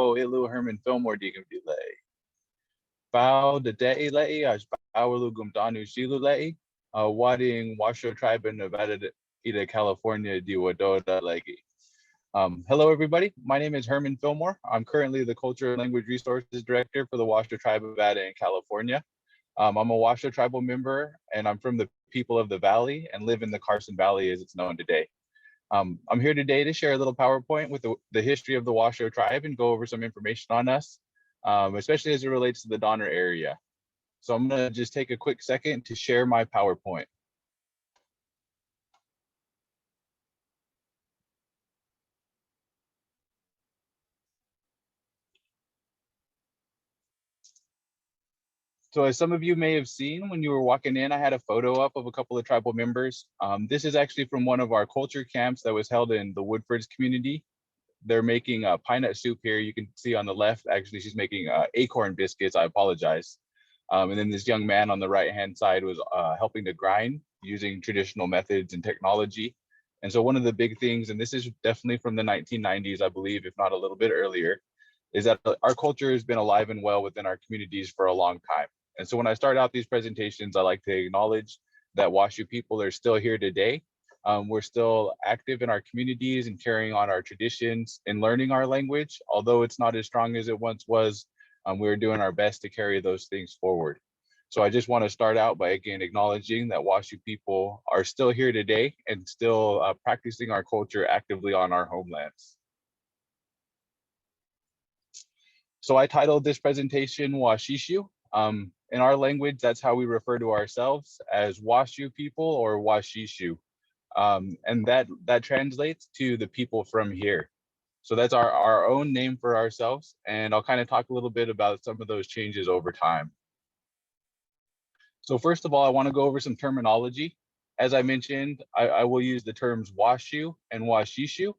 ilu Herman Fillmore digum delay. Bao de de lei as bawalugum danu shilu lei. Wading Washoe tribe in Nevada ida California di wadoda legi. Hello, everybody. My name is Herman Fillmore. I'm currently the Culture and Language Resources Director for the Washoe Tribe of Nevada in California. I'm a Washoe tribal member, and I'm from the people of the Valley and live in the Carson Valley as it's known today. I'm here today to share a little PowerPoint with the history of the Washoe tribe and go over some information on us, especially as it relates to the Donner area. So I'm gonna just take a quick second to share my PowerPoint. So as some of you may have seen when you were walking in, I had a photo up of a couple of tribal members. This is actually from one of our culture camps that was held in the Woodfords community. They're making pine nut soup here. You can see on the left, actually, she's making acorn biscuits. I apologize. And then this young man on the right-hand side was helping to grind using traditional methods and technology. And so one of the big things, and this is definitely from the 1990s, I believe, if not a little bit earlier, is that our culture has been alive and well within our communities for a long time. And so when I start out these presentations, I like to acknowledge that Washoe people are still here today. We're still active in our communities and carrying on our traditions and learning our language. Although it's not as strong as it once was, we're doing our best to carry those things forward. So I just want to start out by again acknowledging that Washoe people are still here today and still practicing our culture actively on our homelands. So I titled this presentation Washi Issue. In our language, that's how we refer to ourselves as Washoe people or Washishu. And that translates to the people from here. So that's our own name for ourselves. And I'll kind of talk a little bit about some of those changes over time. So first of all, I want to go over some terminology. As I mentioned, I will use the terms Washu and Washishu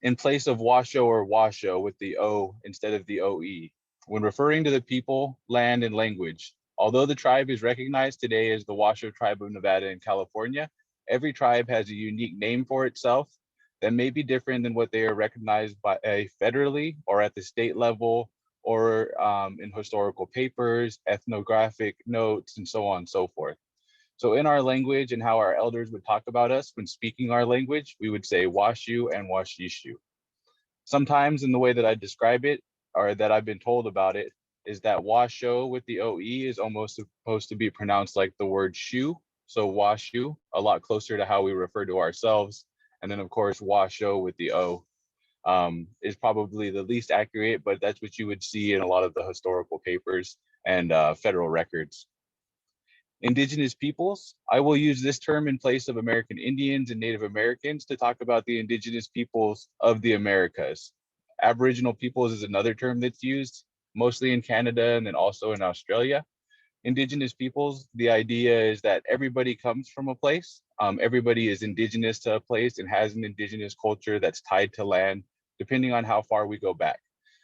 in place of Washoe or Washoe with the O instead of the OE. When referring to the people, land, and language, although the tribe is recognized today as the Washoe Tribe of Nevada in California, every tribe has a unique name for itself that may be different than what they are recognized by federally or at the state level or in historical papers, ethnographic notes, and so on and so forth. So in our language and how our elders would talk about us when speaking our language, we would say Washu and Washishu. Sometimes in the way that I describe it, or that I've been told about it, is that Washoe with the OE is almost supposed to be pronounced like the word shoe. So Washu, a lot closer to how we refer to ourselves. And then of course, Washoe with the O is probably the least accurate, but that's what you would see in a lot of the historical papers and federal records. Indigenous peoples, I will use this term in place of American Indians and Native Americans to talk about the indigenous peoples of the Americas. Aboriginal peoples is another term that's used, mostly in Canada and then also in Australia. Indigenous peoples, the idea is that everybody comes from a place. Everybody is indigenous to a place and has an indigenous culture that's tied to land, depending on how far we go back.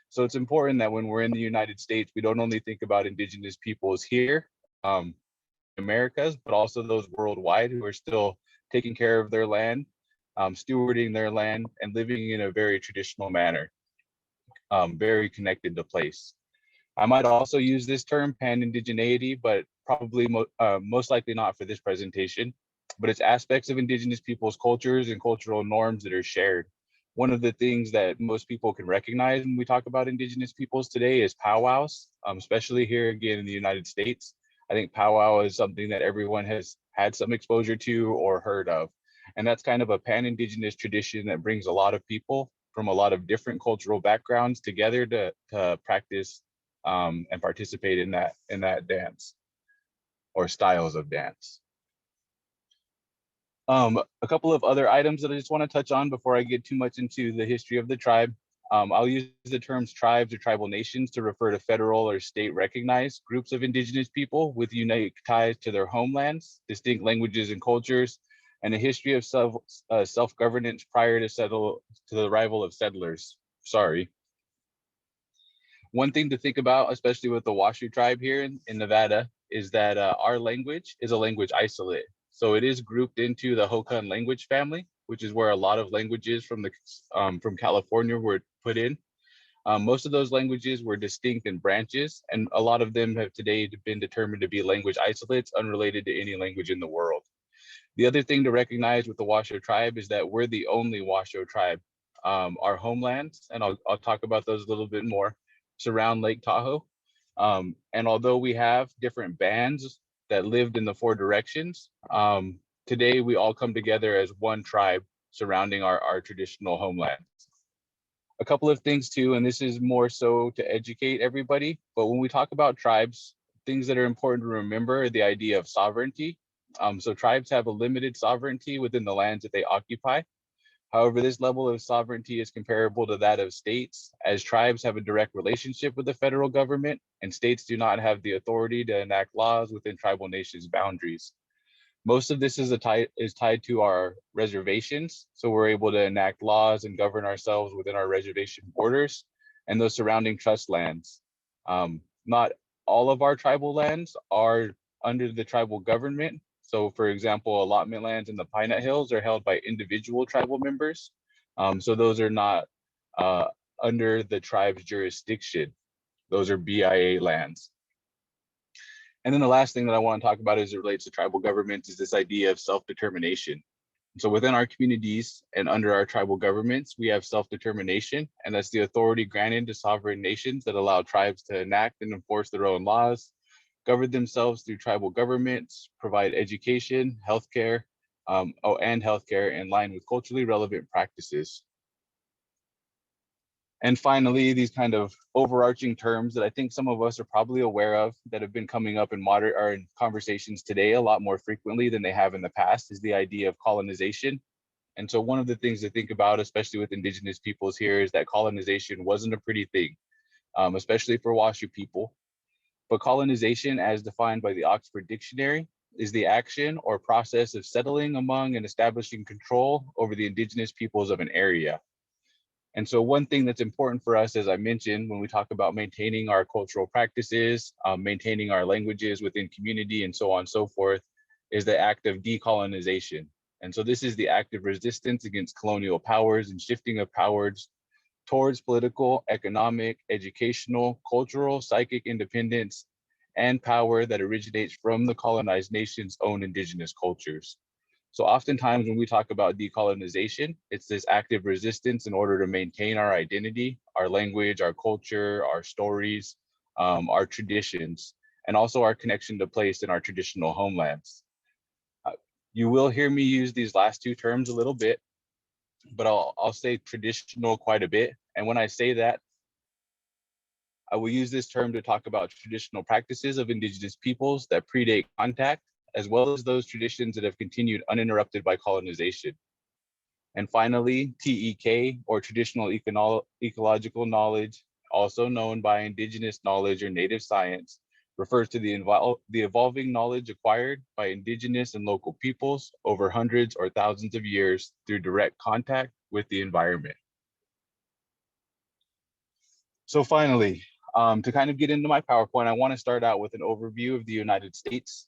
So it's important that when we're in the United States, we don't only think about indigenous peoples here, Americas, but also those worldwide who are still taking care of their land, stewarding their land, and living in a very traditional manner, very connected to place. I might also use this term pan-indigeneity, but probably most likely not for this presentation, but it's aspects of indigenous people's cultures and cultural norms that are shared. One of the things that most people can recognize when we talk about indigenous peoples today is powwows, especially here again in the United States. I think powwow is something that everyone has had some exposure to or heard of. And that's kind of a pan-indigenous tradition that brings a lot of people from a lot of different cultural backgrounds together to practice and participate in that dance or styles of dance. A couple of other items that I just want to touch on before I get too much into the history of the tribe. I'll use the terms tribes or tribal nations to refer to federal or state recognized groups of indigenous people with unique ties to their homelands, distinct languages and cultures, and a history of self-governance prior to the arrival of settlers. Sorry. One thing to think about, especially with the Washoe tribe here in Nevada, is that our language is a language isolate. So it is grouped into the Hokan language family, which is where a lot of languages from California were put in. Most of those languages were distinct in branches, and a lot of them have today been determined to be language isolates unrelated to any language in the world. The other thing to recognize with the Washoe tribe is that we're the only Washoe tribe. Our homelands, and I'll talk about those a little bit more, surround Lake Tahoe. And although we have different bands that lived in the four directions, today we all come together as one tribe surrounding our traditional homeland. A couple of things too, and this is more so to educate everybody, but when we talk about tribes, things that are important to remember are the idea of sovereignty. So tribes have a limited sovereignty within the lands that they occupy. However, this level of sovereignty is comparable to that of states, as tribes have a direct relationship with the federal government, and states do not have the authority to enact laws within tribal nations' boundaries. Most of this is tied to our reservations, so we're able to enact laws and govern ourselves within our reservation borders and those surrounding trust lands. Not all of our tribal lands are under the tribal government. So for example, allotment lands in the Pinette Hills are held by individual tribal members. So those are not under the tribe's jurisdiction. Those are BIA lands. And then the last thing that I want to talk about as it relates to tribal governments is this idea of self-determination. So within our communities and under our tribal governments, we have self-determination, and that's the authority granted to sovereign nations that allow tribes to enact and enforce their own laws, govern themselves through tribal governments, provide education, healthcare, and healthcare in line with culturally relevant practices. And finally, these kind of overarching terms that I think some of us are probably aware of that have been coming up in in conversations today a lot more frequently than they have in the past is the idea of colonization. And so one of the things to think about, especially with Indigenous peoples here, is that colonization wasn't a pretty thing, especially for Washoe people. But colonization, as defined by the Oxford Dictionary, is the action or process of settling among and establishing control over the Indigenous peoples of an area. And so one thing that's important for us, as I mentioned, when we talk about maintaining our cultural practices, maintaining our languages within community and so on and so forth, is the act of decolonization. And so this is the act of resistance against colonial powers and shifting of powers towards political, economic, educational, cultural, psychic independence, and power that originates from the colonized nation's own indigenous cultures. So oftentimes when we talk about decolonization, it's this active resistance in order to maintain our identity, our language, our culture, our stories, our traditions, and also our connection to place in our traditional homelands. You will hear me use these last two terms a little bit, but I'll say traditional quite a bit. And when I say that, I will use this term to talk about traditional practices of Indigenous peoples that predate contact, as well as those traditions that have continued uninterrupted by colonization. And finally, TEK, or traditional ecological knowledge, also known by Indigenous knowledge or native science, refers to the evolving knowledge acquired by Indigenous and local peoples over hundreds or thousands of years through direct contact with the environment. So finally, to kind of get into my PowerPoint, I want to start out with an overview of the United States.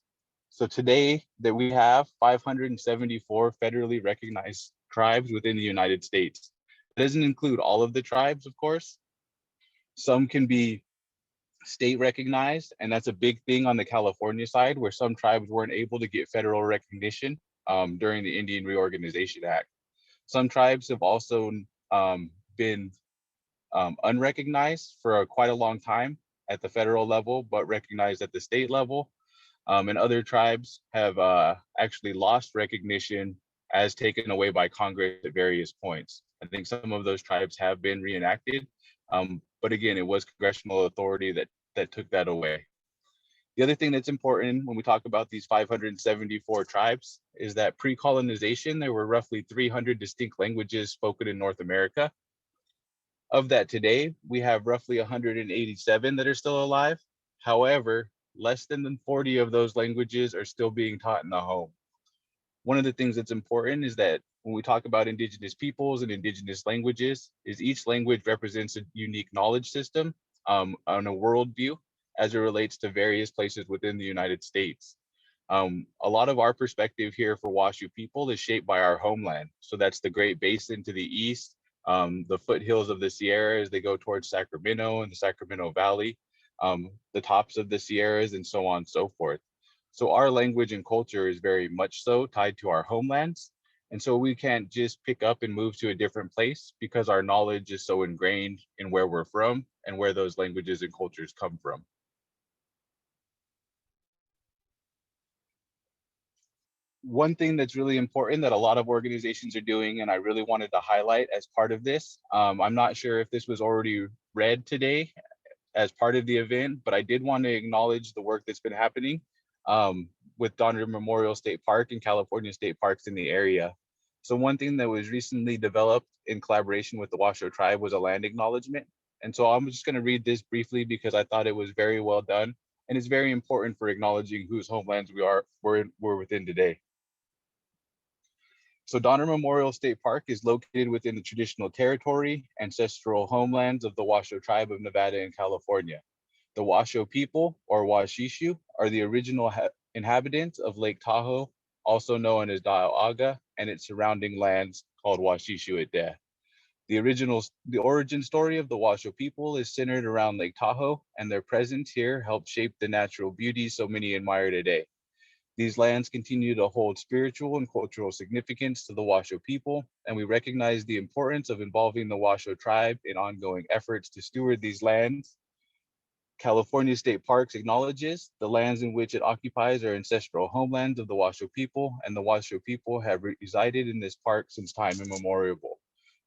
So today that we have 574 federally recognized tribes within the United States. It doesn't include all of the tribes, of course. Some can be state recognized, and that's a big thing on the California side, where some tribes weren't able to get federal recognition during the Indian Reorganization Act. Some tribes have also been unrecognized for quite a long time at the federal level, but recognized at the state level. And other tribes have actually lost recognition as taken away by Congress at various points. I think some of those tribes have been reenacted, but again, it was congressional authority that took that away. The other thing that's important when we talk about these 574 tribes is that pre-colonization, there were roughly 300 distinct languages spoken in North America. Of that today, we have roughly 187 that are still alive. However, less than 40 of those languages are still being taught in the home. One of the things that's important is that when we talk about Indigenous peoples and Indigenous languages, is each language represents a unique knowledge system on a worldview as it relates to various places within the United States. A lot of our perspective here for Washoe people is shaped by our homeland. So that's the Great Basin to the east, the foothills of the Sierras, they go towards Sacramento and the Sacramento Valley, the tops of the Sierras, and so on and so forth. So our language and culture is very much so tied to our homelands. And so we can't just pick up and move to a different place because our knowledge is so ingrained in where we're from and where those languages and cultures come from. One thing that's really important that a lot of organizations are doing, and I really wanted to highlight as part of this, I'm not sure if this was already read today as part of the event, but I did want to acknowledge the work that's been happening with Donner Memorial State Park and California State Parks in the area. So one thing that was recently developed in collaboration with the Washoe tribe was a land acknowledgement. And so I'm just going to read this briefly because I thought it was very well done. And it's very important for acknowledging whose homelands we're within today. So Donner Memorial State Park is located within the traditional territory, ancestral homelands of the Washoe tribe of Nevada and California. The Washoe people, or Washishu, are the original inhabitants of Lake Tahoe, also known as Da'aga, and its surrounding lands called Washishu at Deh. The origin story of the Washoe people is centered around Lake Tahoe, and their presence here helped shape the natural beauty so many admire today. These lands continue to hold spiritual and cultural significance to the Washoe people, and we recognize the importance of involving the Washoe tribe in ongoing efforts to steward these lands. California State Parks acknowledges the lands in which it occupies are ancestral homelands of the Washoe people, and the Washoe people have resided in this park since time immemorial.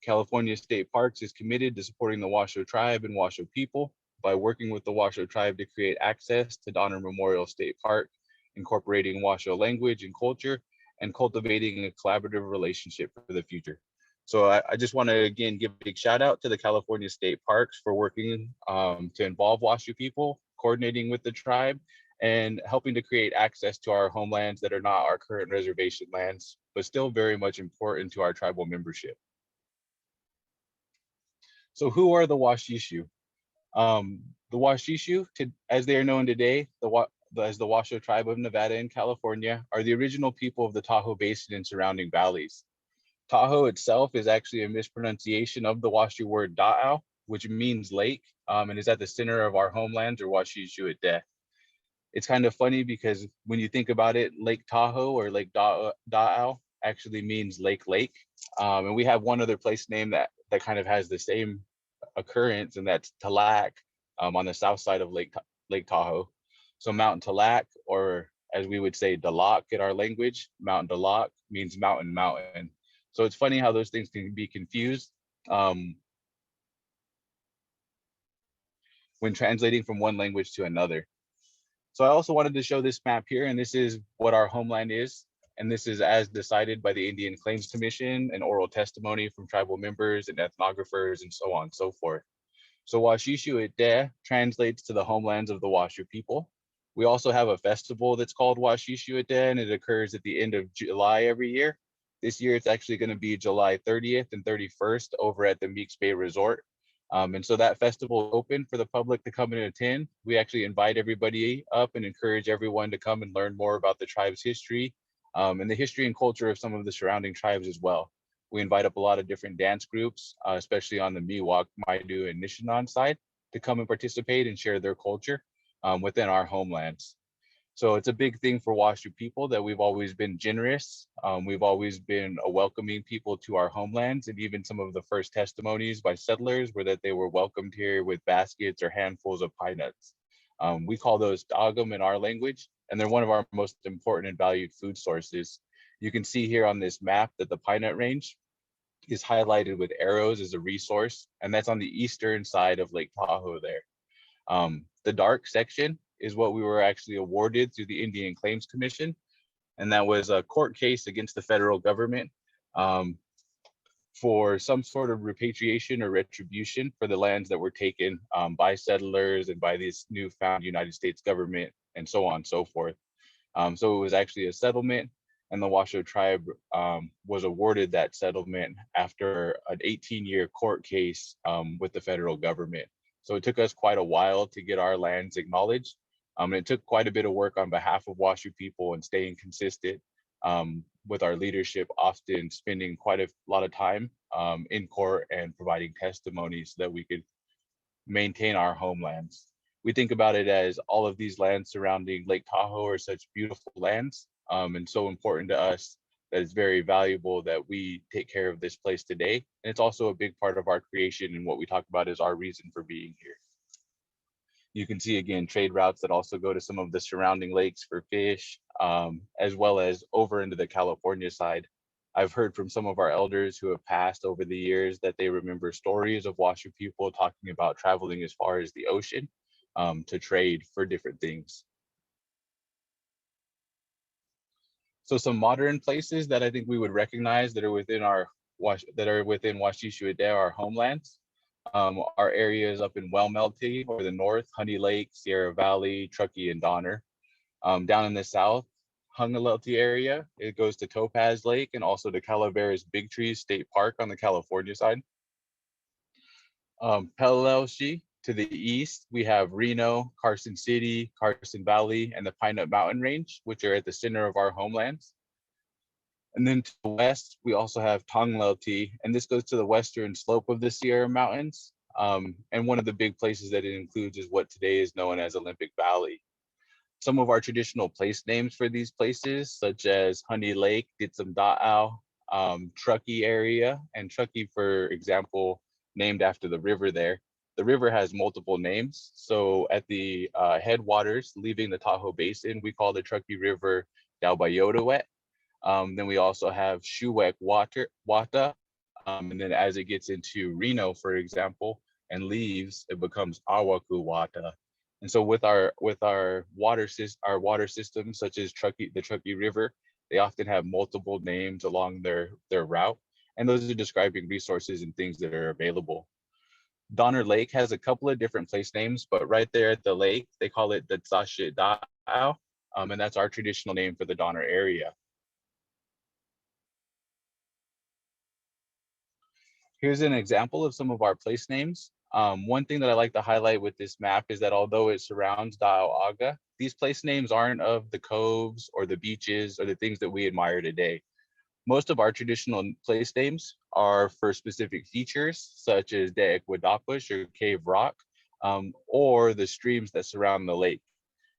California State Parks is committed to supporting the Washoe tribe and Washoe people by working with the Washoe tribe to create access to Donner Memorial State Park, incorporating Washoe language and culture, and cultivating a collaborative relationship for the future. So I just want to, again, give a big shout out to the California State Parks for working to involve Washoe people, coordinating with the tribe, and helping to create access to our homelands that are not our current reservation lands, but still very much important to our tribal membership. So who are the Washishu? The Washishu, as they are known today, as the Washoe tribe of Nevada and California, are the original people of the Tahoe Basin and surrounding valleys. Tahoe itself is actually a mispronunciation of the Washoe word Da'au, which means lake, and is at the center of our homelands, or Washishu at Deh. It's kind of funny because when you think about it, Lake Tahoe or Lake Da'au actually means lake. And we have one other place name that kind of has the same occurrence, and that's Talac on the south side of Lake Tahoe. So Mount Talac, or as we would say Dalac in our language, Mount Dalac means mountain. So it's funny how those things can be confused when translating from one language to another. So I also wanted to show this map here, and this is what our homeland is. And this is as decided by the Indian Claims Commission and oral testimony from tribal members and ethnographers and so on and so forth. So Washishu at Deh translates to the homelands of the Washoe people. We also have a festival that's called Washishu at Deh, and it occurs at the end of July every year. This year, it's actually going to be July 30th and 31st over at the Meeks Bay Resort. And so that festival is open for the public to come and attend. We actually invite everybody up and encourage everyone to come and learn more about the tribe's history and the history and culture of some of the surrounding tribes as well. We invite up a lot of different dance groups, especially on the Miwok, Maidu, and Nishinan side, to come and participate and share their culture within our homelands. So it's a big thing for Washoe people that we've always been generous. We've always been a welcoming people to our homelands, and even some of the first testimonies by settlers were that they were welcomed here with baskets or handfuls of pine nuts. We call those dagum in our language, and they're one of our most important and valued food sources. You can see here on this map that the pine nut range is highlighted with arrows as a resource, and that's on the eastern side of Lake Tahoe there. The dark section is what we were actually awarded through the Indian Claims Commission, and that was a court case against the federal government for some sort of repatriation or retribution for the lands that were taken by settlers and by this newfound United States government and so on and so forth. So it was actually a settlement, and the Washoe tribe was awarded that settlement after an 18-year court case with the federal government. So it took us quite a while to get our lands acknowledged. And it took quite a bit of work on behalf of Washoe people and staying consistent with our leadership often spending quite a lot of time in court and providing testimony so that we could maintain our homelands. We think about it as all of these lands surrounding Lake Tahoe are such beautiful lands and so important to us that it's very valuable that we take care of this place today. And it's also a big part of our creation and what we talk about is our reason for being here. You can see again trade routes that also go to some of the surrounding lakes for fish, as well as over into the California side. I've heard from some of our elders who have passed over the years that they remember stories of Washoe people talking about traveling as far as the ocean to trade for different things. So some modern places that I think we would recognize that are within Washishu Ade, our homelands, are areas up in Wellmelty or the north, Honey Lake, Sierra Valley, Truckee, and Donner. Down in the south, Hungalelti area, it goes to Topaz Lake and also to Calaveras Big Trees State Park on the California side. Pelelelshi to the east, we have Reno, Carson City, Carson Valley, and the Pine Nut Mountain Range, which are at the center of our homelands. And then to the west, we also have Tonglelti, and this goes to the western slope of the Sierra Mountains. And one of the big places that it includes is what today is known as Olympic Valley. Some of our traditional place names for these places, such as Honey Lake, Ditsum Da'au, Truckee area, and Truckee, for example, named after the river there. The river has multiple names. So at the headwaters, leaving the Tahoe Basin, we call the Truckee River Dalbayotawet. Then we also have Shuwek Wata. And then as it gets into Reno, for example, and leaves, it becomes Awaku Wata. And so with our water system, such as the Truckee River, they often have multiple names along their route. And those are describing resources and things that are available. Donner Lake has a couple of different place names, but right there at the lake, they call it the Tsashit Da'au. And that's our traditional name for the Donner area. Here's an example of some of our place names. One thing that I like to highlight with this map is that although it surrounds Da'au'aga, these place names aren't of the coves or the beaches or the things that we admire today. Most of our traditional place names are for specific features, such as De'ekwadapush or Cave Rock, or the streams that surround the lake.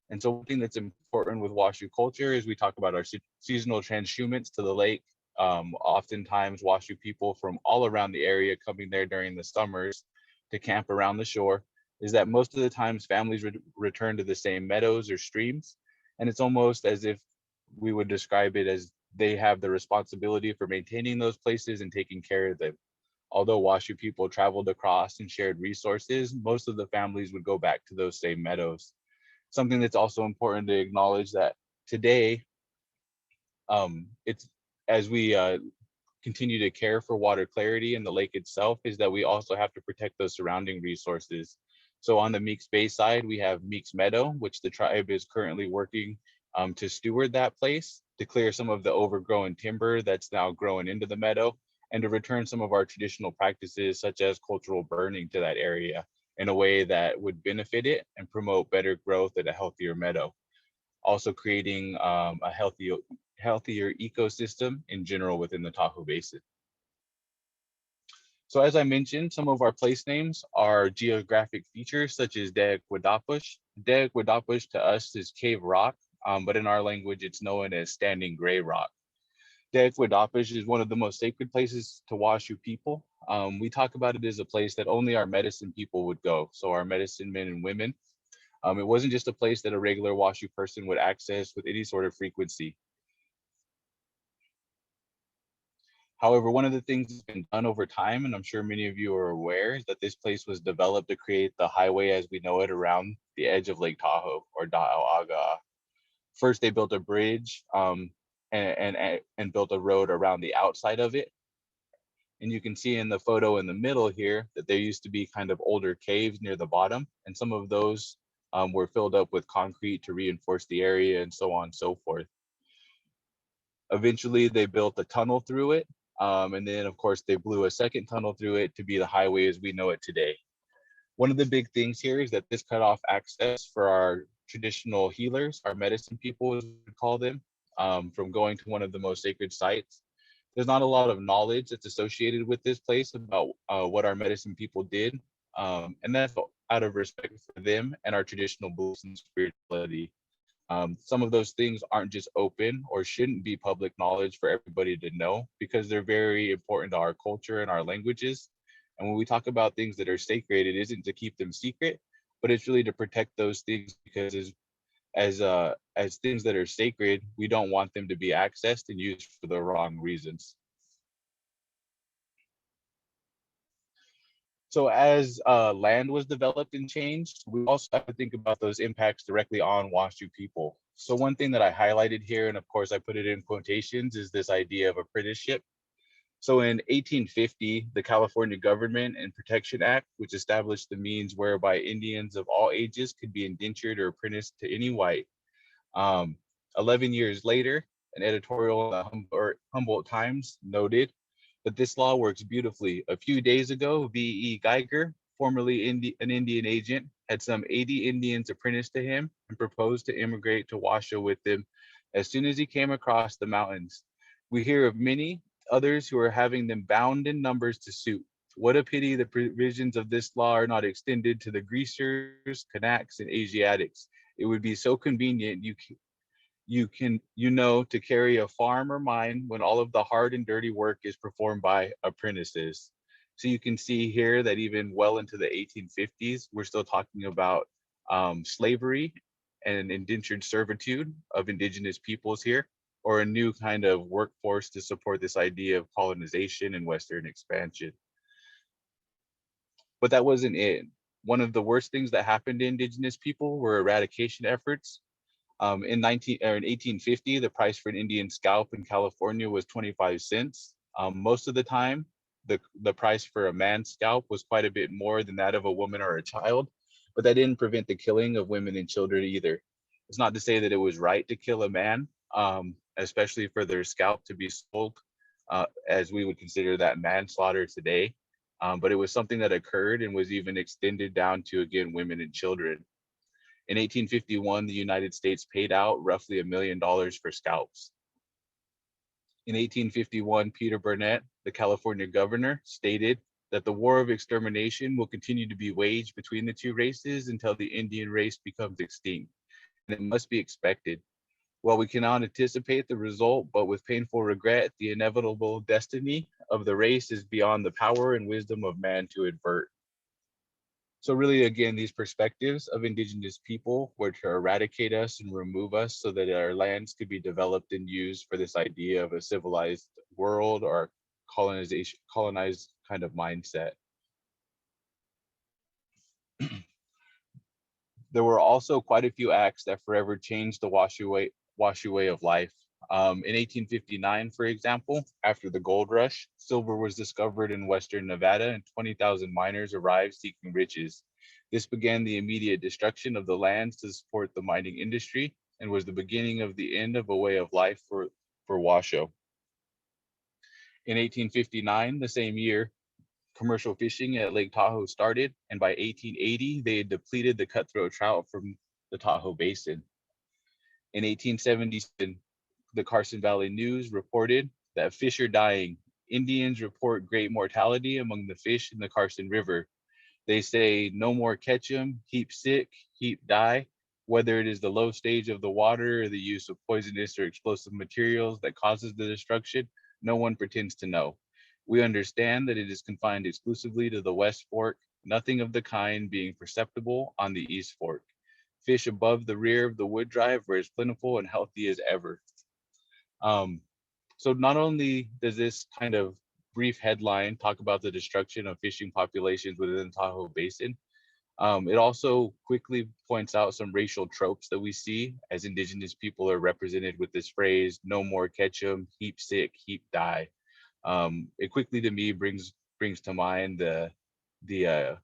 And so one thing that's important with Washoe culture is we talk about our seasonal transhumans to the lake. Oftentimes Washoe people from all around the area coming there during the summers to camp around the shore, is that most of the times families return to the same meadows or streams. And it's almost as if we would describe it as they have the responsibility for maintaining those places and taking care of them. Although Washoe people traveled across and shared resources, most of the families would go back to those same meadows. Something that's also important to acknowledge that today, it's as we continue to care for water clarity in the lake itself, is that we also have to protect those surrounding resources. So on the Meeks Bay side, we have Meeks Meadow, which the tribe is currently working to steward that place, to clear some of the overgrown timber that's now growing into the meadow, and to return some of our traditional practices, such as cultural burning, to that area in a way that would benefit it and promote better growth at a healthier meadow. Also creating a healthier ecosystem in general within the Tahoe Basin. So as I mentioned, some of our place names are geographic features such as De'ekwadapush. De'ekwadapush to us is cave rock, but in our language, it's known as standing gray rock. De'ekwadapush is one of the most sacred places to Washoe people. We talk about it as a place that only our medicine people would go. So our medicine men and women. It wasn't just a place that a regular Washoe person would access with any sort of frequency. However, one of the things that's been done over time, and I'm sure many of you are aware, is that this place was developed to create the highway as we know it around the edge of Lake Tahoe, or Da'au'aga. First, they built a bridge and built a road around the outside of it. And you can see in the photo in the middle here that there used to be kind of older caves near the bottom, and some of those were filled up with concrete to reinforce the area and so on and so forth. Eventually, they built a tunnel through it. And then, of course, they blew a second tunnel through it to be the highway as we know it today. One of the big things here is that this cut off access for our traditional healers, our medicine people, as we call them. from going to one of the most sacred sites. There's not a lot of knowledge that's associated with this place about what our medicine people did. And that's out of respect for them and our traditional beliefs and spirituality. Some of those things aren't just open or shouldn't be public knowledge for everybody to know because they're very important to our culture and our languages. And when we talk about things that are sacred, it isn't to keep them secret, but it's really to protect those things because as things that are sacred, we don't want them to be accessed and used for the wrong reasons. So as land was developed and changed, we also have to think about those impacts directly on Washoe people. So one thing that I highlighted here, and of course I put it in quotations, is this idea of apprenticeship. So in 1850, the California Government and Protection Act, which established the means whereby Indians of all ages could be indentured or apprenticed to any white. Um, 11 years later, an editorial in the Humboldt Times noted that this law works beautifully. A few days ago, V.E. Geiger, formerly an Indian agent, had some 80 Indians apprenticed to him and proposed to immigrate to Washoe with them as soon as he came across the mountains. We hear of many others who are having them bound in numbers to suit. What a pity the provisions of this law are not extended to the Greasers, Kanaks, and Asiatics. It would be so convenient to carry a farm or mine when all of the hard and dirty work is performed by apprentices. So you can see here that even well into the 1850s, we're still talking about slavery and indentured servitude of indigenous peoples here, or a new kind of workforce to support this idea of colonization and Western expansion. But that wasn't it. One of the worst things that happened to indigenous people were eradication efforts. In 1850, the price for an Indian scalp in California was 25 cents. Most of the time, the price for a man's scalp was quite a bit more than that of a woman or a child, but that didn't prevent the killing of women and children either. It's not to say that it was right to kill a man, especially for their scalp to be sold, as we would consider that manslaughter today. But it was something that occurred and was even extended down to, again, women and children. In 1851, the United States paid out roughly $1 million for scalps. In 1851, Peter Burnett, the California governor, stated that the war of extermination will continue to be waged between the two races until the Indian race becomes extinct, and it must be expected. While we cannot anticipate the result, but with painful regret, the inevitable destiny of the race is beyond the power and wisdom of man to avert. So really, again, these perspectives of indigenous people were to eradicate us and remove us so that our lands could be developed and used for this idea of a civilized world or colonized kind of mindset. There were also quite a few acts that forever changed the Washoe way of life. In 1859, for example, after the gold rush, silver was discovered in western Nevada and 20,000 miners arrived seeking riches. This began the immediate destruction of the lands to support the mining industry and was the beginning of the end of a way of life for Washoe. In 1859, the same year, commercial fishing at Lake Tahoe started, and by 1880, they had depleted the cutthroat trout from the Tahoe Basin. In 1877, the Carson Valley News reported that fish are dying. Indians report great mortality among the fish in the Carson River. They say no more catch 'em, heap sick, heap die. Whether it is the low stage of the water or the use of poisonous or explosive materials that causes the destruction, no one pretends to know. We understand that it is confined exclusively to the West Fork, nothing of the kind being perceptible on the East Fork. Fish above the rear of the wood drive are as plentiful and healthy as ever. So not only does this kind of brief headline talk about the destruction of fishing populations within the Tahoe Basin, it also quickly points out some racial tropes that we see as indigenous people are represented with this phrase, no more catch 'em, heap sick, heap die. It quickly to me brings to mind the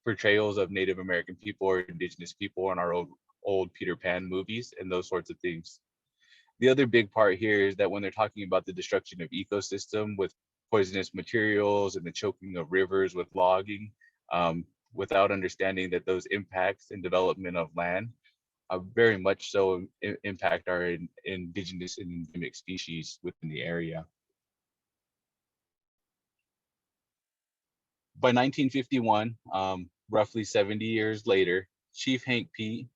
portrayals of Native American people or indigenous people in our old Peter Pan movies and those sorts of things. The other big part here is that when they're talking about the destruction of ecosystem with poisonous materials and the choking of rivers with logging, without understanding that those impacts and development of land very much so impact our indigenous and endemic species within the area. By 1951, roughly 70 years later, Chief Hank Pete,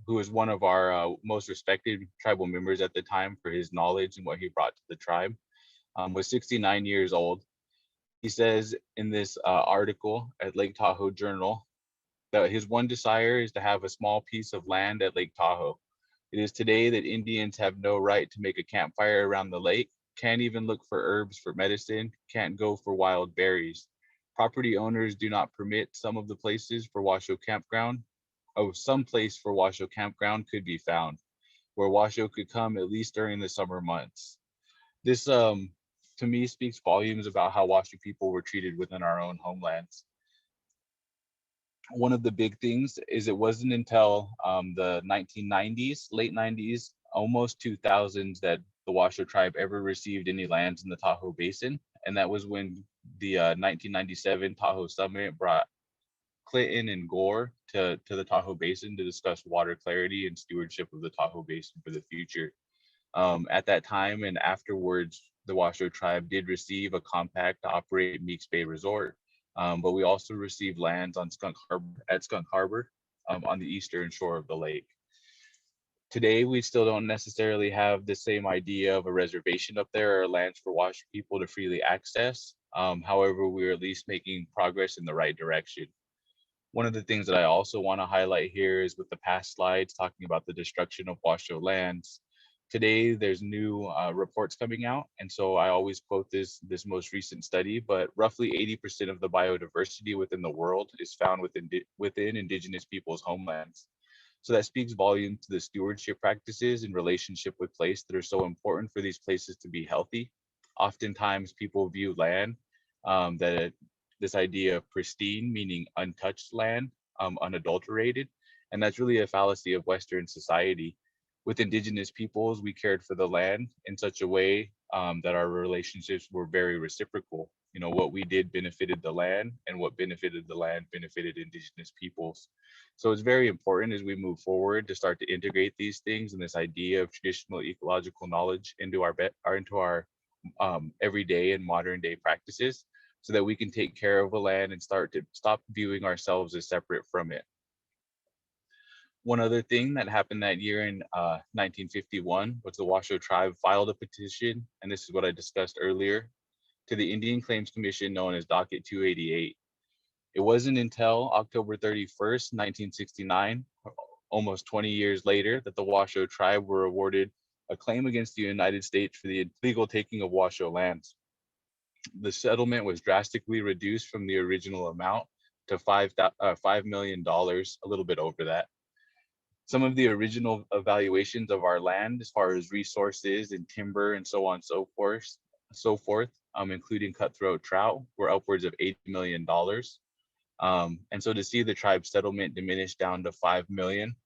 who was one of our most respected tribal members at the time for his knowledge and what he brought to the tribe, was 69 years old. He says in this article at Lake Tahoe Journal that his one desire is to have a small piece of land at Lake Tahoe. It is today that Indians have no right to make a campfire around the lake, can't even look for herbs for medicine, can't go for wild berries. Property owners do not permit some of the places for Washoe campground. Oh, some place for Washoe campground could be found, where Washoe could come at least during the summer months. This to me speaks volumes about how Washoe people were treated within our own homelands. One of the big things is it wasn't until the 1990s, late 90s, almost 2000s, that the Washoe tribe ever received any lands in the Tahoe Basin. And that was when the 1997 Tahoe Summit brought Clinton and Gore to the Tahoe Basin to discuss water clarity and stewardship of the Tahoe Basin for the future. At that time and afterwards, the Washoe tribe did receive a compact to operate Meeks Bay Resort, but we also received lands on Skunk Harbor on the eastern shore of the lake. Today, we still don't necessarily have the same idea of a reservation up there or lands for Washoe people to freely access. However, we're at least making progress in the right direction. One of the things that I also want to highlight here is with the past slides talking about the destruction of Washoe lands. Today, there's new reports coming out, and so I always quote this most recent study, but roughly 80% of the biodiversity within the world is found within Indigenous peoples' homelands. So that speaks volume to the stewardship practices in relationship with place that are so important for these places to be healthy. Oftentimes, people view land this idea of pristine, meaning untouched land, unadulterated, and that's really a fallacy of Western society. With Indigenous peoples, we cared for the land in such a way that our relationships were very reciprocal. You know, what we did benefited the land, and what benefited the land benefited Indigenous peoples. So it's very important as we move forward to start to integrate these things and this idea of traditional ecological knowledge into our everyday and modern day practices, so that we can take care of the land and start to stop viewing ourselves as separate from it. One other thing that happened that year in 1951 was the Washoe tribe filed a petition, and this is what I discussed earlier, to the Indian Claims Commission known as Docket 288. It wasn't until October 31st, 1969, almost 20 years later, that the Washoe tribe were awarded a claim against the United States for the illegal taking of Washoe lands. The settlement was drastically reduced from the original amount to $5 million, a little bit over that. Some of the original evaluations of our land, as far as resources and timber and so on and so forth, including cutthroat trout, were upwards of $80 million. And so to see the tribe settlement diminish down to 5 million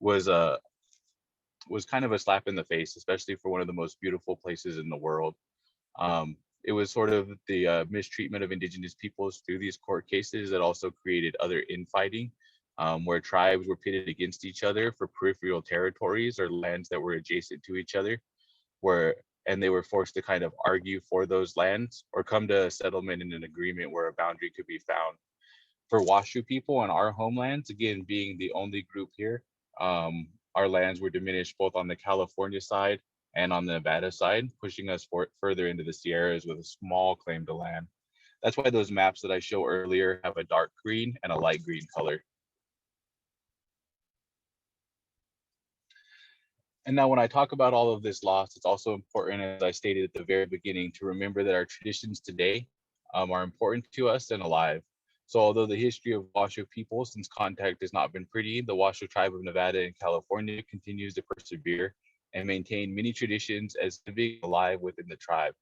was kind of a slap in the face, especially for one of the most beautiful places in the world. It was sort of the mistreatment of Indigenous peoples through these court cases that also created other infighting, where tribes were pitted against each other for peripheral territories or lands that were adjacent to each other, and they were forced to kind of argue for those lands or come to a settlement and an agreement where a boundary could be found. For Washoe people on our homelands, again, being the only group here, our lands were diminished both on the California side and on the Nevada side, pushing us further into the Sierras with a small claim to land. That's why those maps that I show earlier have a dark green and a light green color. And now when I talk about all of this loss, it's also important, as I stated at the very beginning, to remember that our traditions today are important to us and alive. So although the history of Washoe people since contact has not been pretty, the Washoe tribe of Nevada and California continues to persevere and maintain many traditions as living alive within the tribe.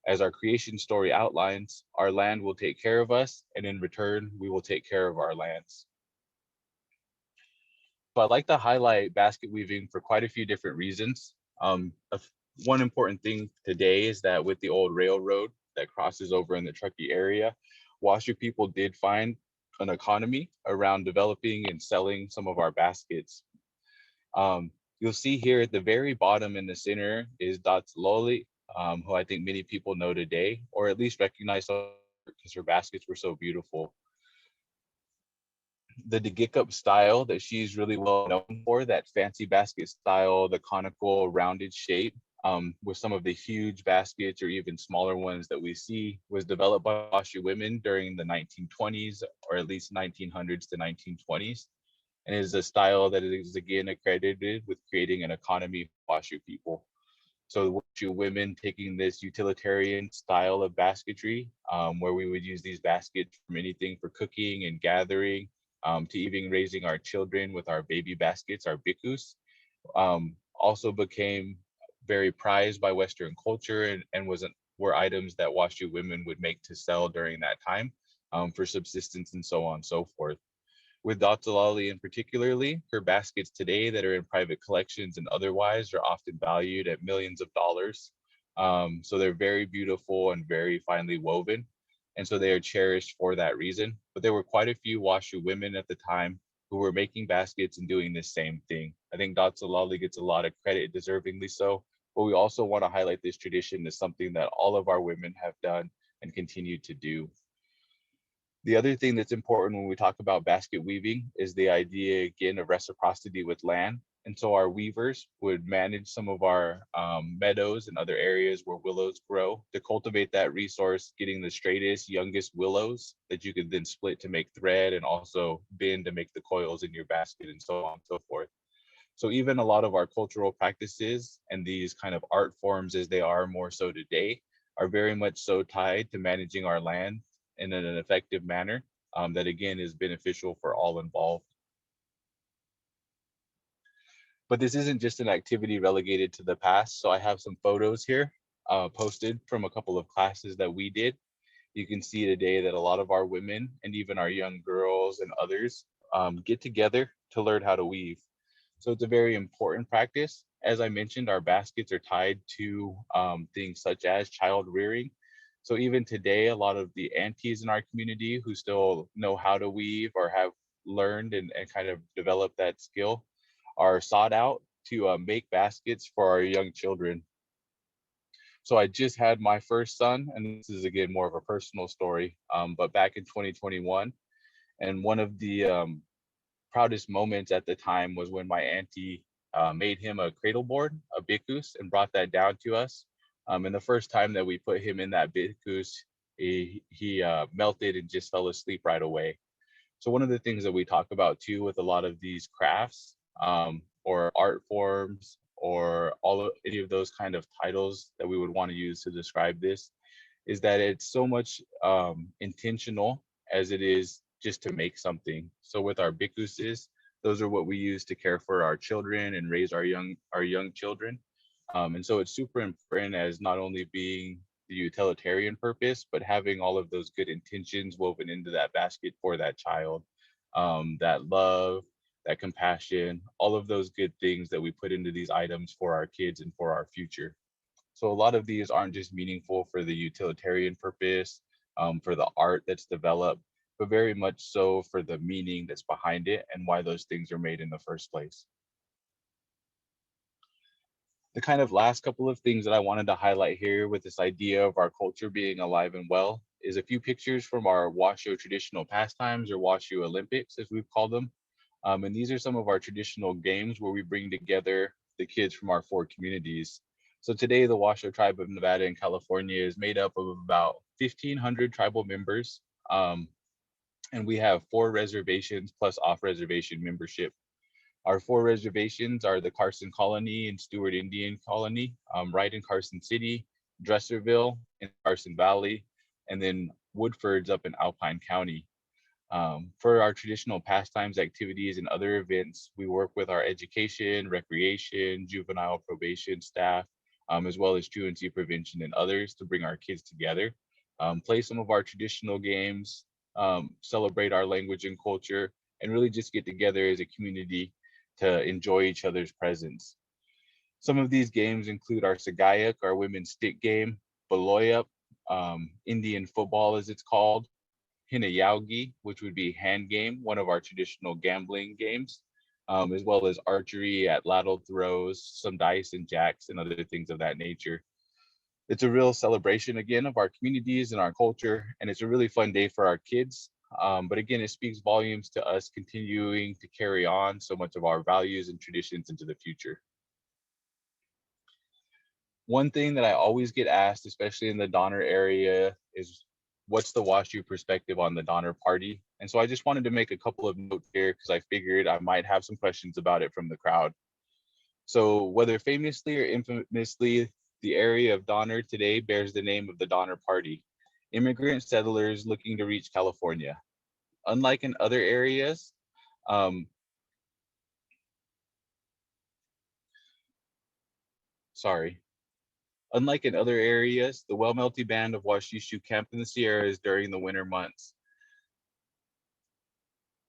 As our creation story outlines, our land will take care of us, and in return, we will take care of our lands. So I'd like to highlight basket weaving for quite a few different reasons. One important thing today is that with the old railroad that crosses over in the Truckee area, Washoe people did find an economy around developing and selling some of our baskets. You'll see here at the very bottom in the center is Loli, who I think many people know today, or at least recognize because her baskets were so beautiful. The Decolonic style that she's really well known for, that fancy basket style, the conical rounded shape, with some of the huge baskets or even smaller ones that we see, was developed by Washu women during the 1920s, or at least 1900s to 1920s, and is a style that is again accredited with creating an economy for Washu people. So Washu women taking this utilitarian style of basketry, where we would use these baskets from anything for cooking and gathering, to even raising our children with our baby baskets, our bikus, also became very prized by Western culture, and were items that Washu women would make to sell during that time, for subsistence and so on and so forth. With Lali in particularly, her baskets today that are in private collections and otherwise are often valued at millions of dollars. So they're very beautiful and very finely woven. And so they are cherished for that reason. But there were quite a few Washu women at the time who were making baskets and doing this same thing. I think Lali gets a lot of credit, deservingly so. But we also want to highlight this tradition as something that all of our women have done and continue to do. The other thing that's important when we talk about basket weaving is the idea, again, of reciprocity with land. And so our weavers would manage some of our meadows and other areas where willows grow to cultivate that resource, getting the straightest, youngest willows that you could then split to make thread and also bend to make the coils in your basket and so on and so forth. So even a lot of our cultural practices and these kind of art forms as they are more so today are very much so tied to managing our land in an effective manner, that again is beneficial for all involved. But this isn't just an activity relegated to the past. So I have some photos here posted from a couple of classes that we did. You can see today that a lot of our women and even our young girls and others get together to learn how to weave. So it's a very important practice. As I mentioned, our baskets are tied to things such as child rearing. So even today, a lot of the aunties in our community who still know how to weave or have learned and kind of developed that skill are sought out to make baskets for our young children. So I just had my first son, and this is again more of a personal story, but back in 2021, and one of the proudest moments at the time was when my auntie made him a cradle board, a bikus, and brought that down to us. And the first time that we put him in that bikus, he melted and just fell asleep right away. So one of the things that we talk about too with a lot of these crafts, or art forms, or any of those kind of titles that we would want to use to describe this, is that it's so much intentional as it is just to make something. So with our bikuses, those are what we use to care for our children and raise our young children. And so it's super important as not only being the utilitarian purpose, but having all of those good intentions woven into that basket for that child, that love, that compassion, all of those good things that we put into these items for our kids and for our future. So a lot of these aren't just meaningful for the utilitarian purpose, for the art that's developed, but very much so for the meaning that's behind it and why those things are made in the first place. The kind of last couple of things that I wanted to highlight here with this idea of our culture being alive and well is a few pictures from our Washoe traditional pastimes, or Washoe Olympics, as we've called them. And these are some of our traditional games where we bring together the kids from our 4 communities. So today, the Washoe tribe of Nevada and California is made up of about 1,500 tribal members. And we have 4 reservations plus off-reservation membership. Our 4 reservations are the Carson Colony and Stewart Indian Colony, right in Carson City, Dresserville in Carson Valley, and then Woodford's up in Alpine County. For our traditional pastimes, activities, and other events, we work with our education, recreation, juvenile probation staff, as well as truancy prevention and others to bring our kids together, play some of our traditional games, celebrate our language and culture, and really just get together as a community to enjoy each other's presence. Some of these games include our Sagayak, our women's stick game, Baloyup, Indian football as it's called, Hinayaugi, which would be hand game, one of our traditional gambling games, as well as archery at ladle throws, some dice and jacks and other things of that nature. It's a real celebration again of our communities and our culture, and it's a really fun day for our kids. But again, it speaks volumes to us continuing to carry on so much of our values and traditions into the future. One thing that I always get asked, especially in the Donner area, is what's the Washu perspective on the Donner Party? And so I just wanted to make a couple of notes here because I figured I might have some questions about it from the crowd. So whether famously or infamously, the area of Donner today bears the name of the Donner Party, immigrant settlers looking to reach California. Unlike in other areas, Unlike in other areas, the Well-Melty Band of Washishu camp in the Sierras during the winter months.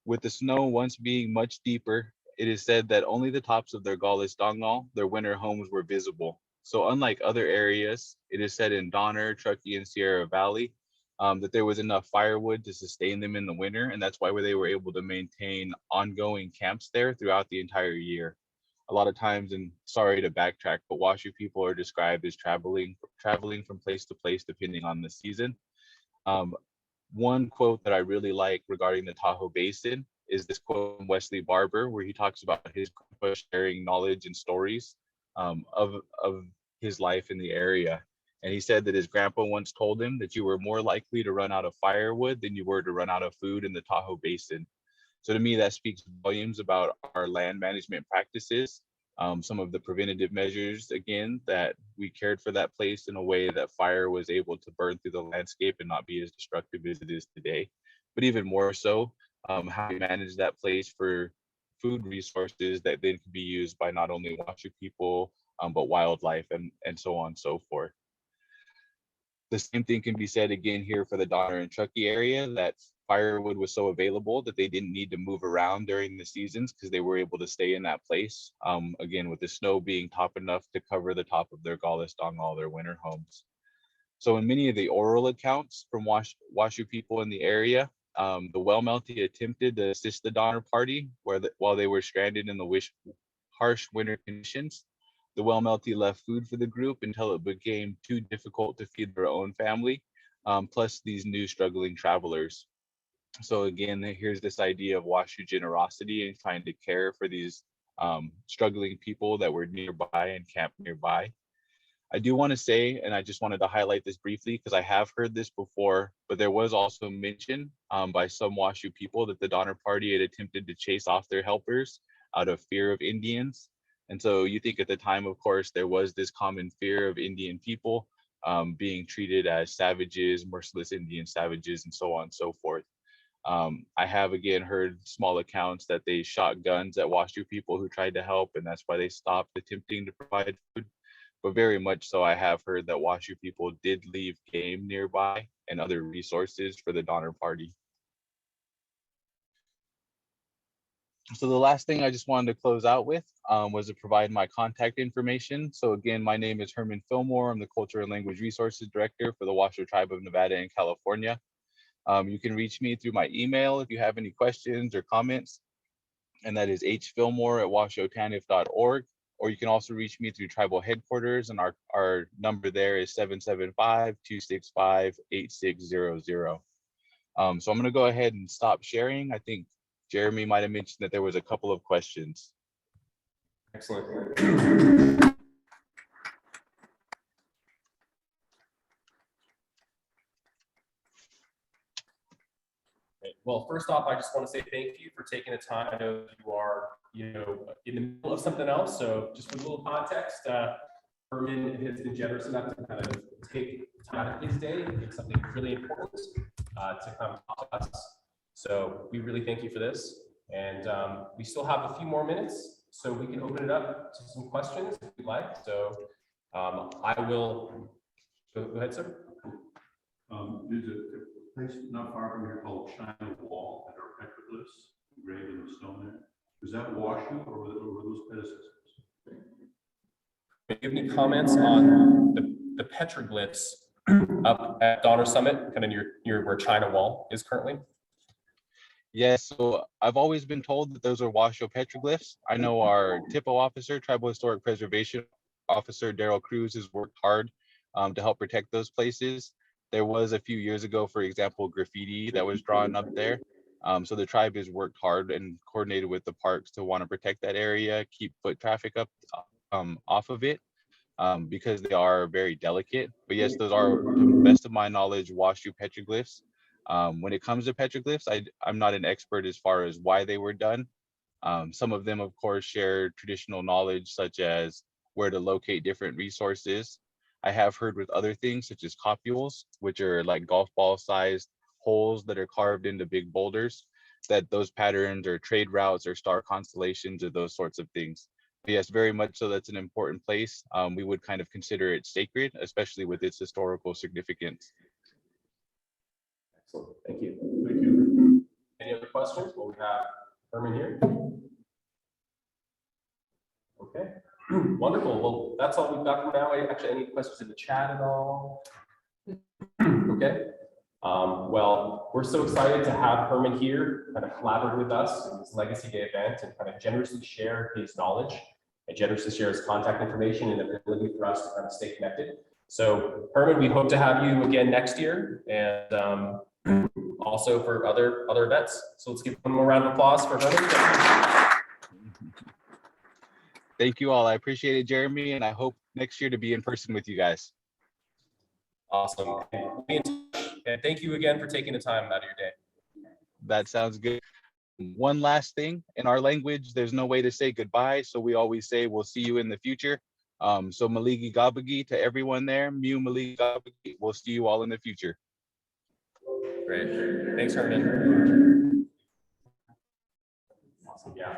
With the snow once being much deeper, it is said that only the tops of their Gaulis Dongal, their winter homes, were visible. So unlike other areas, it is said in Donner, Truckee, and Sierra Valley that there was enough firewood to sustain them in the winter, and that's why they were able to maintain ongoing camps there throughout the entire year. A lot of times, and sorry to backtrack, but Washoe people are described as traveling from place to place depending on the season. One quote that I really like regarding the Tahoe Basin is this quote from Wesley Barber, where he talks about his grandpa sharing knowledge and stories of his life in the area. And he said that his grandpa once told him that you were more likely to run out of firewood than you were to run out of food in the Tahoe Basin. So to me, that speaks volumes about our land management practices, some of the preventative measures, again, that we cared for that place in a way that fire was able to burn through the landscape and not be as destructive as it is today. But even more so, how we manage that place for food resources that then can be used by not only Washoe people, but wildlife and so on and so forth. The same thing can be said again here for the Donner and Truckee area, that firewood was so available that they didn't need to move around during the seasons because they were able to stay in that place. Again, with the snow being top enough to cover the top of their Gaulis Dongal, their winter homes. So in many of the oral accounts from Washoe people in the area, the Well-Melty attempted to assist the Donner Party while they were stranded in the harsh winter conditions. The Well-Melty left food for the group until it became too difficult to feed their own family, plus these new struggling travelers. So again, here's this idea of Washoe generosity and trying to care for these struggling people that were nearby and camped nearby. I do want to say, and I just wanted to highlight this briefly because I have heard this before, but there was also mention by some Washoe people that the Donner Party had attempted to chase off their helpers out of fear of Indians. And so you think at the time, of course, there was this common fear of Indian people being treated as savages, merciless Indian savages, and so on and so forth. I have again heard small accounts that they shot guns at Washoe people who tried to help, and that's why they stopped attempting to provide food. But very much so, I have heard that Washoe people did leave game nearby and other resources for the Donner Party. So the last thing I just wanted to close out with was to provide my contact information. So again, my name is Herman Fillmore. I'm the Culture and Language Resources Director for the Washoe Tribe of Nevada and California. You can reach me through my email if you have any questions or comments, and that is hfillmore@washoetanif.org. Or you can also reach me through tribal headquarters, and our number there is 775-265-8600. So I'm going to go ahead and stop sharing. I think Jeremy might have mentioned that there was a couple of questions. Excellent. Well, first off, I just want to say thank you for taking the time. I know you are, in the middle of something else. So just for a little context, Herman has been generous enough to kind of take time out of his day and take something really important to come talk to us. So we really thank you for this. And we still have a few more minutes, so we can open it up to some questions if you'd like. So I will, go ahead, sir. There's a place not far from here called China Wall that are petroglyphs engraved in the stone there. Was that Washoe or were those predecessors? Do you have any comments on the petroglyphs up at Donner Summit, kind of near where China Wall is currently? Yes, so I've always been told that those are Washoe petroglyphs. I know our TIPO officer, Tribal Historic Preservation Officer Daryl Cruz, has worked hard to help protect those places. There was a few years ago, for example, graffiti that was drawn up there. So the tribe has worked hard and coordinated with the parks to want to protect that area, keep foot traffic up off of it, because they are very delicate. But yes, those are, to the best of my knowledge, Washu petroglyphs. When it comes to petroglyphs, I'm not an expert as far as why they were done. Some of them, of course, share traditional knowledge, such as where to locate different resources. I have heard with other things, such as copules, which are like golf ball sized holes that are carved into big boulders, that those patterns or trade routes or star constellations or those sorts of things. But yes, very much so, that's an important place. We would kind of consider it sacred, especially with its historical significance. Excellent, thank you. Thank you. Any other questions? Well, we have Herman here. Okay, wonderful. Well, that's all we've got for now. Actually, any questions in the chat at all? Okay. Well, we're so excited to have Herman here, kind of collaborate with us in this Legacy Day event and kind of generously share his knowledge and generously share his contact information and ability for us to kind of stay connected. So Herman, we hope to have you again next year and also for other events. So let's give one more round of applause for Herman. Thank you all. I appreciate it, Jeremy, and I hope next year to be in person with you guys. Awesome. And thank you again for taking the time out of your day. That sounds good. One last thing, in our language, there's no way to say goodbye, so we always say we'll see you in the future. So Maligi Gabagi to everyone there, Mu Maligi Gabagi, we'll see you all in the future. Great. Thanks, Herman. Awesome. Yeah.